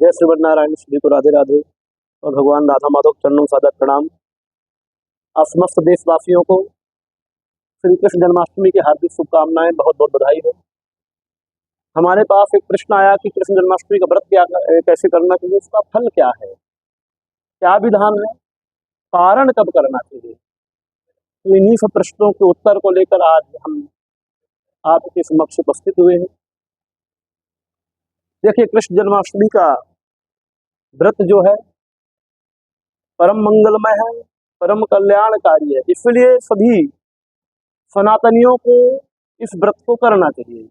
जय श्रीमन नारायण, सभी को राधे राधे और भगवान राधा माधव चरणों में सादर प्रणाम। आप समस्त देशवासियों को श्री कृष्ण जन्माष्टमी की हार्दिक शुभकामनाएं, बहुत बहुत बधाई हो। हमारे पास एक प्रश्न आया कि कृष्ण जन्माष्टमी का व्रत कैसे करना चाहिए, उसका फल क्या है, क्या विधान है, पारण कब करना चाहिए। तो इन्हीं सब प्रश्नों के उत्तर को लेकर आज हम आपके समक्ष उपस्थित हुए हैं। देखिए, कृष्ण जन्माष्टमी का व्रत जो है परम मंगलमय है, परम कल्याणकारी है, इसलिए सभी सनातनियों को इस व्रत को करना चाहिए।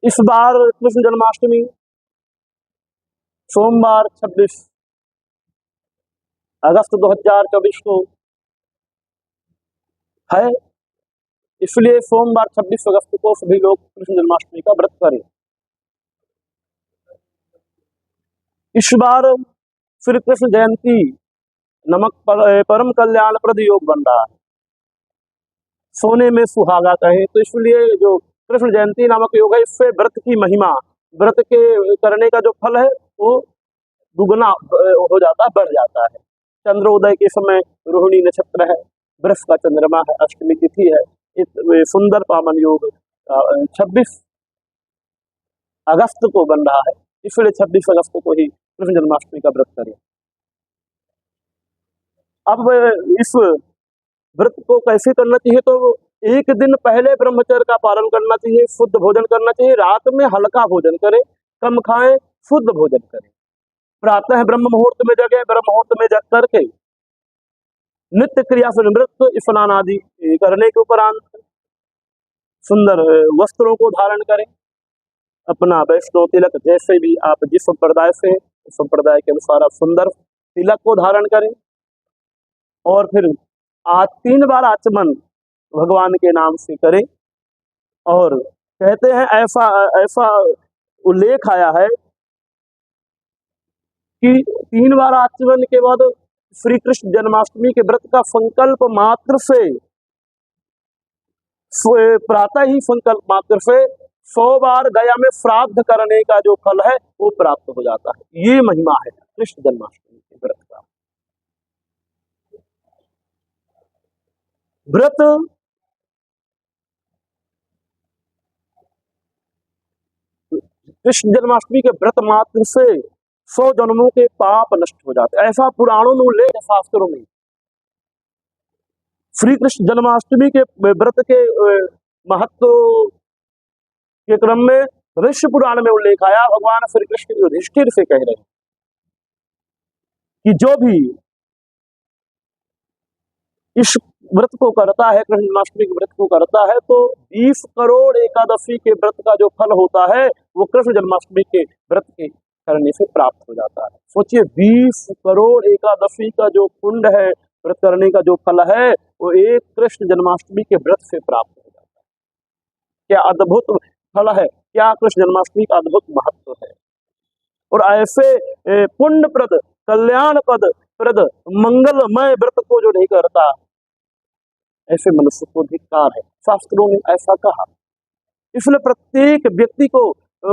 इस बार कृष्ण जन्माष्टमी सोमवार 26 अगस्त 2024 को है, इसलिए सोमवार 26 अगस्त को सभी लोग कृष्ण जन्माष्टमी का व्रत करें। इस बार श्री कृष्ण जयंती नमक परम कल्याण प्रद योग बन रहा है, सोने में सुहागा कहे तो इसलिए जो कृष्ण जयंती नामक योग है, इससे व्रत की महिमा, व्रत के करने का जो फल है वो दुगना हो जाता है, बढ़ जाता है। चंद्रोदय के समय रोहिणी नक्षत्र है, वृष का चंद्रमा है, अष्टमी तिथि है, इस सुंदर पावन योग 26 अगस्त को बन रहा है, इसलिए 26 अगस्त को ही कृष्ण जन्माष्टमी का व्रत करें। अब इस व्रत को कैसे करना चाहिए, तो एक दिन पहले ब्रह्मचर्य का पालन करना चाहिए, शुद्ध भोजन करना चाहिए, रात में हल्का भोजन करें, कम खाएं, शुद्ध भोजन करें। प्रातः ब्रह्म मुहूर्त में जगे, ब्रह्म मुहूर्त में जग करके नित्य क्रिया से निवृत्त स्नान आदि करने के उपरांत सुंदर वस्त्रों को धारण करें, अपना वैष्णव तिलक, जैसे भी आप जिस संप्रदाय से हैं उस संप्रदाय के अनुसार आप सुंदर तिलक को धारण करें और फिर 3 बार आचमन भगवान के नाम से करें। और कहते हैं ऐसा उल्लेख आया है कि 3 बार आचमन के बाद श्री कृष्ण जन्माष्टमी के व्रत का संकल्प मात्र से, प्रातः ही संकल्प मात्र से 100 बार गया में श्राद्ध करने का जो फल है वो प्राप्त हो जाता है। ये महिमा है कृष्ण जन्माष्टमी के व्रत का। व्रत कृष्ण जन्माष्टमी के व्रत मात्र से 100 जन्मों के पाप नष्ट हो जाते हैं, ऐसा पुराणों में उल्लेख है, शास्त्रों में। श्री कृष्ण जन्माष्टमी के व्रत के महत्व के क्रम में ऋषि पुराण में उल्लेख आया, भगवान श्री कृष्ण युधिष्ठिर से कह रहे हैं कि जो भी इस व्रत को करता है, कृष्ण जन्माष्टमी के व्रत को करता है, तो 20 करोड़ एकादशी के व्रत का जो फल होता है वो कृष्ण जन्माष्टमी के व्रत के करने से प्राप्त हो जाता है। सोचिए, 20 करोड़ एकादशी का जो पुण्य है, व्रत करने का जो फल है, वो एक कृष्ण जन्माष्टमी के व्रत से प्राप्त हो जाता है। क्या अद्भुत फल है, क्या कृष्ण जन्माष्टमी का अद्भुत महत्व है। और ऐसे पुण्यप्रद, कल्याण प्रद, मंगलमय व्रत को जो नहीं करता, ऐसे मनुष्य को धिक्कार है, शास्त्रों ने ऐसा कहा। इसलिए प्रत्येक व्यक्ति को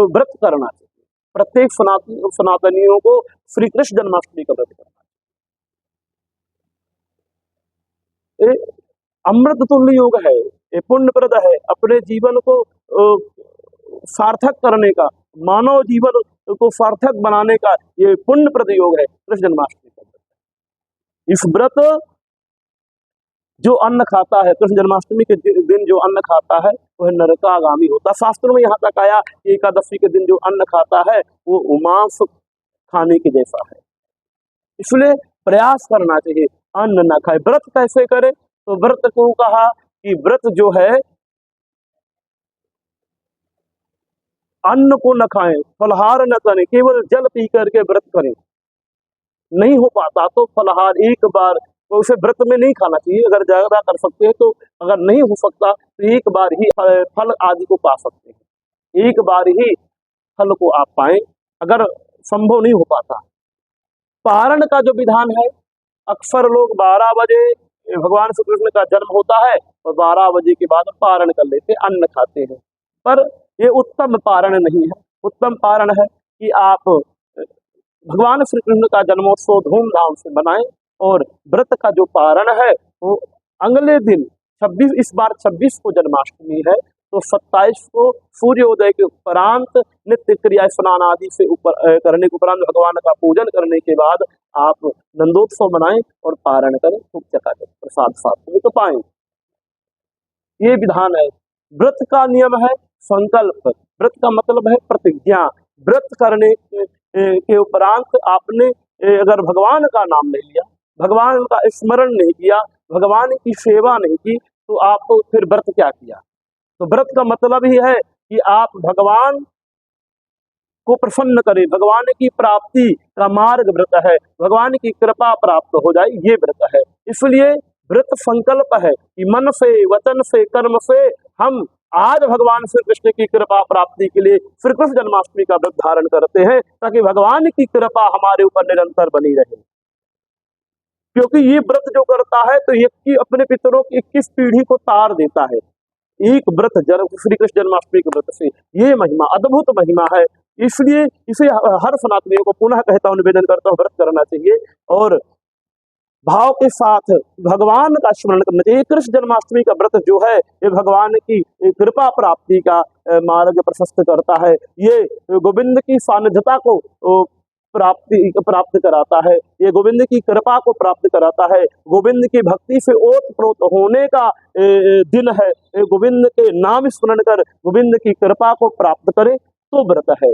व्रत करना चाहिए, प्रत्येक सनातनियों को श्री कृष्ण जन्माष्टमी का व्रत करना चाहिए। अमृत तुल्य योग है, ये पुण्यप्रद है, अपने जीवन को सार्थक करने का, मानव जीवन को सार्थक बनाने का ये पुण्यप्रद योग है कृष्ण जन्माष्टमी का व्रत। इस व्रत जो अन्न खाता है, कृष्ण जन्माष्टमी के दिन जो अन्न खाता है वह नरकागामी होता है। शास्त्रों में यहाँ तक आया कि एकादशी के दिन जो अन्न खाता है वो मांस खाने के जैसा है, इसलिए प्रयास करना चाहिए अन्न न खाए। व्रत कैसे करे, तो व्रत को कहा कि व्रत जो है अन्न को न खाएं, फलहार न करें, केवल जल पी करके व्रत करें। नहीं हो पाता तो फलहार एक बार, तो उसे व्रत में नहीं खाना चाहिए। अगर ज्यादा कर सकते हैं तो, अगर नहीं हो सकता तो एक बार ही फल आदि को पा सकते हैं, एक बार ही फल को आप पाएं, अगर संभव नहीं हो पाता। पारण का जो विधान है, अक्सर लोग 12 बजे भगवान श्री कृष्ण का जन्म होता है और 12 बजे के बाद पारण कर लेते, अन्न खाते हैं, पर ये उत्तम पारण नहीं है। उत्तम पारण है कि आप भगवान श्री कृष्ण का जन्मोत्सव धूमधाम से मनाएं और व्रत का जो पारण है वो अगले दिन 26, इस बार 26 को जन्माष्टमी है, तो 27 को सूर्योदय के उपरांत नित्य क्रिया स्नान आदि से ऊपर करने के उपरांत भगवान का पूजन करने के बाद आप नंदोत्सव मनाएं और पारण करें, खूब चका करें, प्रसाद साथ में तो पाएं। ये विधान है। व्रत का नियम है संकल्प। व्रत का मतलब है प्रतिज्ञा। व्रत करने के उपरांत आपने अगर भगवान का नाम नहीं लिया, भगवान का स्मरण नहीं किया, भगवान की सेवा नहीं की, तो आप फिर व्रत क्या किया। तो व्रत का मतलब ही है कि आप भगवान को प्रसन्न करें, भगवान की प्राप्ति का मार्ग व्रत है, भगवान की कृपा प्राप्त हो जाए, ये व्रत है। इसलिए व्रत संकल्प है कि मन से, वचन से, कर्म से हम आज भगवान श्री कृष्ण की कृपा प्राप्ति के लिए श्री कृष्ण जन्माष्टमी का व्रत धारण करते हैं, ताकि भगवान की कृपा हमारे ऊपर निरंतर बनी रहे। क्योंकि ये व्रत जो करता है तो ये अपने पितरों की 21 पीढ़ी को तार देता है। एक व्रत श्री कृष्ण जन्माष्टमी के व्रत से, ये महिमा अद्भुत महिमा है। इसलिए इसे हर सनातनियों को पुनः कहता हूं, निवेदन करता हूं, व्रत करना चाहिए और भाव के साथ भगवान का स्मरण करना चाहिए। कृष्ण जन्माष्टमी का व्रत जो है ये भगवान की कृपा प्राप्ति का मार्ग प्रशस्त करता है। ये गोविंद की सानिध्यता को प्राप्त कराता है, ये गोविंद की कृपा को प्राप्त कराता है, गोविंद की भक्ति से ओतप्रोत होने का दिन है। गोविंद के नाम स्मरण कर गोविंद की कृपा को प्राप्त करे तो व्रत है।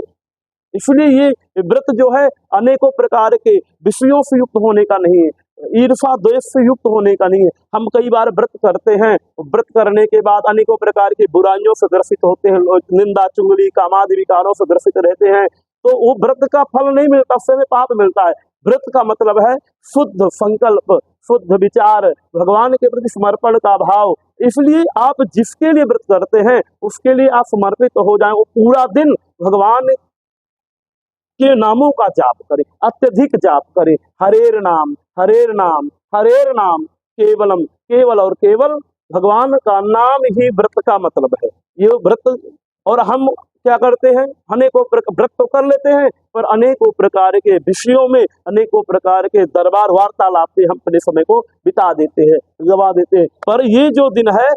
इसलिए ये व्रत जो है अनेकों प्रकार के विषयों से युक्त होने का नहीं है, ईर्षा द्वेष से युक्त होने का नहीं है। हम कई बार व्रत करते हैं, व्रत करने के बाद अनेकों प्रकार की बुराइयों से ग्रसित होते हैं, निंदा चुगली कामादि विकारों से ग्रसित रहते हैं, तो वो व्रत का फल नहीं मिलता, उससे में पाप मिलता है। व्रत का मतलब है शुद्ध संकल्प, शुद्ध विचार, भगवान के प्रति समर्पण का भाव। इसलिए आप जिसके लिए व्रत करते हैं उसके लिए आप समर्पित हो जाएं, वो पूरा दिन भगवान के नामों का जाप करें, अत्यधिक जाप करें। हरेर नाम, हरेर नाम, हरेर नाम, केवलम, केवल और केवल भगवान का नाम ही व्रत का मतलब है। ये व्रत, और हम क्या करते हैं, अनेकों व्रत तो कर लेते हैं, पर अनेकों प्रकार के विषयों में, अनेकों प्रकार के दरबार वार्तालाप पे हम अपने समय को बिता देते हैं, गवा देते हैं। पर ये जो दिन है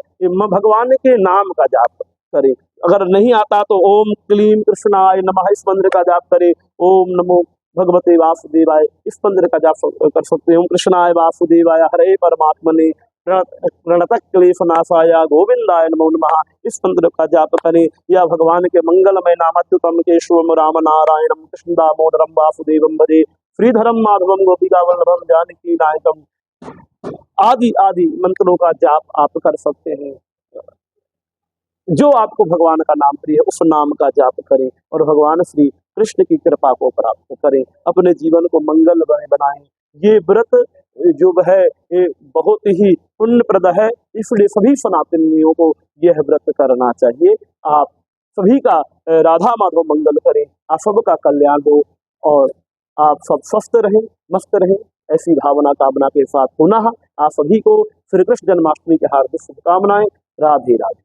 भगवान के नाम का जाप करें। अगर नहीं आता तो ओम क्लीम कृष्णाय नमः इस मंत्र का जाप करें, ओम नमो भगवते वासुदेवाय इस मंत्र का जाप कर सकते हैं, ओम कृष्णाय वासुदेवाय हरे परमात्मने प्रणतक क्लेश नाशाय गोविंदाय नमो नमः इस मंत्र का जाप करें, या भगवान के मंगलमय नाम अच्युतम केशवम राम नारायणम कृष्ण दामोदरम वासुदेवम भजे श्रीधरम माधवम गोपिका वल्लभम जानकी नायकम आदि आदि मंत्रों का जाप आप कर सकते हैं। जो आपको भगवान का नाम प्रिय है उस नाम का जाप करें और भगवान श्री कृष्ण की कृपा को प्राप्त करें, अपने जीवन को मंगलमय बनाएं। ये व्रत जो है ये बहुत ही पुण्यप्रद है, इसलिए सभी सनातनियों को यह व्रत करना चाहिए। आप सभी का राधा माधव मंगल करें, आप सबका कल्याण हो और आप सब स्वस्थ रहें, मस्त रहें, ऐसी भावना कामना के साथ पुनः आप सभी को श्री कृष्ण जन्माष्टमी के हार्दिक शुभकामनाएं। राधे राधे।